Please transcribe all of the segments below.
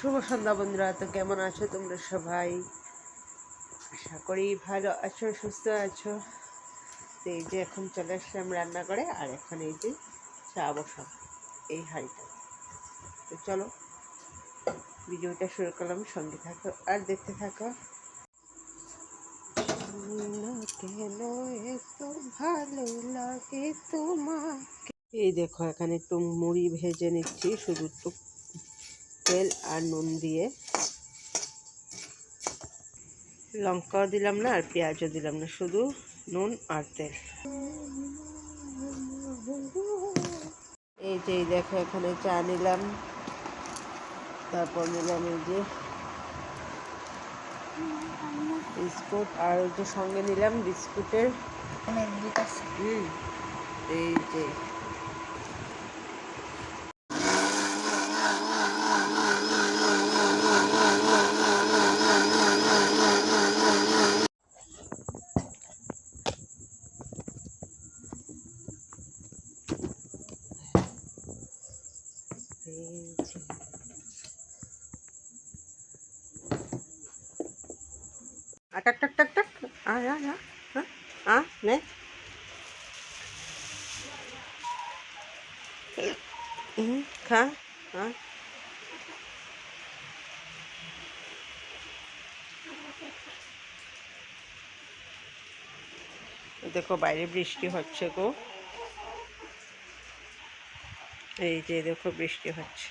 শুভ সন্ধ্যা বন্ধুরা। তো কেমন আছো তোমরা সবাই? আশা করি ভালো আছো, সুস্থ আছো। তো এই যে এখন চলে আসলাম রান্না করে, আর এখন এই যে চা বসাব এই হাঁড়িটা। তো চলো ভিডিওটা শুরু করলাম, সঙ্গে থাকো আর দেখতে থাকো। কেন এত ভালো লাগে তোমাকে। এই দেখো এখানে একটু মুড়ি ভেজে নিচ্ছি, শুধু একটু তেল আর নুন দিয়ে। লঙ্কাও দিলাম না আর পেঁয়াজও দিলাম না, শুধু নুন আর তেল। এই যে দেখো এখানে চা নিলাম, তারপর নিলাম এই যে বিস্কুট, আর ওই যে সঙ্গে নিলাম বিস্কুটের এই যে টাক টাক টাক টাক নে খা। দেখো বাইরে বৃষ্টি হচ্ছে গো, এই যে দেখো বৃষ্টি হচ্ছে।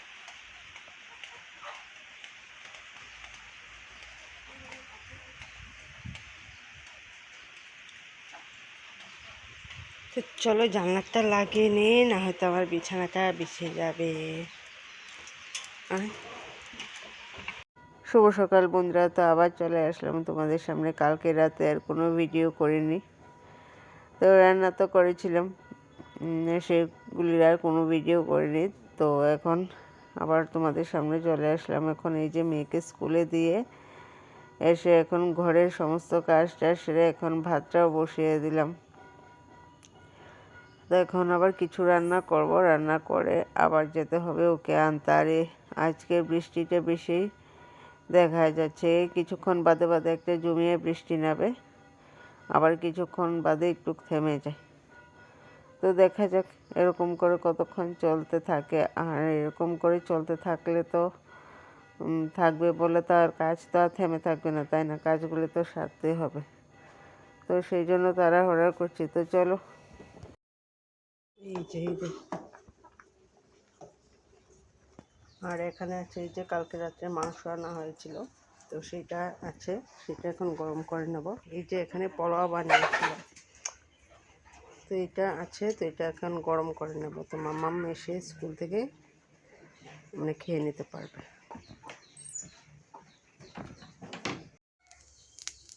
তো চলো জানলাটা লাগিয়ে নে, না হয়তো আমার বিছানাটা বিছিয়ে যাবে। শুভ সকাল বন্ধুরা। তো আবার চলে আসলাম তোমাদের সামনে। কালকে রাতে আর কোনো ভিডিও করিনি, তো রান্না তো করেছিলাম, সেগুলির আর কোনো ভিডিও করিনি। তো এখন আবার তোমাদের সামনে চলে আসলাম। এখন এই যে মেয়েকে স্কুলে দিয়ে এসে এখন ঘরের সমস্ত কাজটা সেরে এখন ভাতটাও বসিয়ে দিলাম। তো এখন আবার কিছু রান্না করব, রান্না করে আবার যেতে হবে ওকে আনতে। আর আজকে বৃষ্টিটা বেশি দেখা যাচ্ছে, কিছুক্ষণ বাদে বাদে একটা জমিয়ে বৃষ্টি নামে, আবার কিছুক্ষণ বাদে একটু থেমে যায়। তো দেখা যাক এরকম করে কতক্ষণ চলতে থাকে। আর এরকম করে চলতে থাকলে তো থাকবে বলে তো আর কাজ তো আর থেমে থাকবে না, তাই না? কাজগুলো তো সারতে হবে, তো সেই জন্য তাড়াহুড়া করছি। তো চলো এই যে আর এখানে আছে এই যে কালকে রাত্রে মাংস আনা হয়েছিল, তো সেটা আছে, সেটা এখন গরম করে নেব। এই যে এখানে পোলাও বানিয়েছিলাম, তো এটা আছে, তো এটা এখন গরম করে নেব। তো মাম্মাম এসে স্কুল থেকে মানে খেয়ে নিতে পারবে।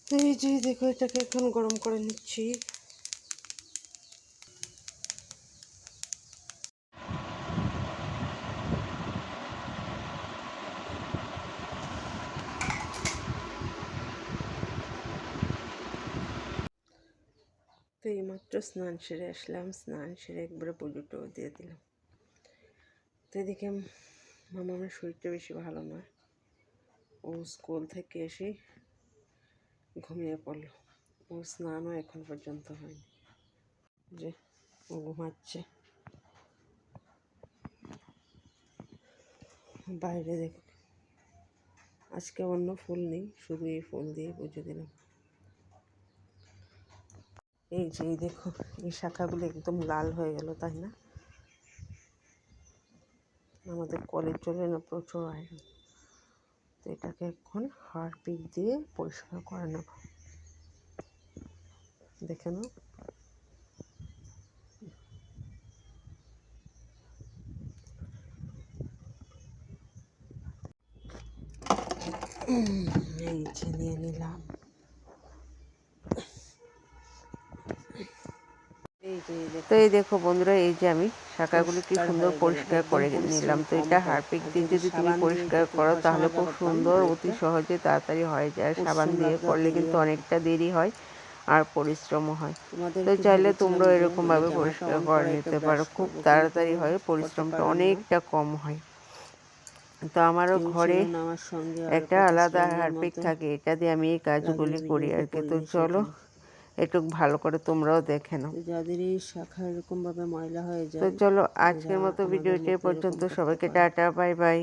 তো এই যে দেখো এটাকে এখন গরম করে নিচ্ছি। তো এইমাত্র স্নান সেরে আসলাম, স্নান সেরে একবারে পুজোটাও দিয়ে দিলাম। তো এদিকে মামার শরীরটা বেশি ভালো নয়, ও স্কুল থেকে এসে ঘুমিয়ে পড়লো। ও স্নানও এখন পর্যন্ত হয়নি, যে ও ঘুমাচ্ছে। বাইরে দেখো আজকে অন্য ফুল নেই, শুধু এই ফুল দিয়ে পুজো দিলাম। এই যে দেখো এই শাখাগুলো একদম লাল হয়ে গেল, তাই না? আমাদের কলের জলে না প্রচুর আয়রন। তো এটাকে এখন হারপিক দিয়ে পরিষ্কার করে নেব। দেখে নাও, এই যে নিয়ে নিলাম। তো এই দেখো বন্ধুরা, এই যে আমি শাখাগুলো কি সুন্দর পরিষ্কার করে নিলাম। তো এটা হারপিক দিয়ে যদি তুমি পরিষ্কার করো তাহলে খুব সুন্দর, অতি সহজে তাড়াতাড়ি হয়ে যায়। সাবান দিয়ে করলে কিন্তু অনেকটা দেরি হয় আর পরিশ্রমও হয়। তো চাইলে তোমরা এরকমভাবে পরিষ্কার করে নিতে পারো, খুব তাড়াতাড়ি হয়, পরিশ্রমটা অনেকটা কম হয়। তো আমারও কেউ ঘরে ছিল না আমার সঙ্গে, আর একটা কত আলাদা স্ট্রেঞ্জের হারপিক মতো থাকে, এটা দিয়ে আমি এই কাজগুলি তাদের করি আর ভিডিওতে কি। তো পরিবেশ চলো এখানে। একটু ভালো করে তোমরাও দেখে নাও। তো যাদের এই শাখা এরকমভাবে ময়লা হয়ে তো যায়, চলো এরা আজকের মতো আমাদের ভিডিওটি এ মতো এরকম পর্যন্ত। করতে সবাইকে পারে। Tata, bye bye.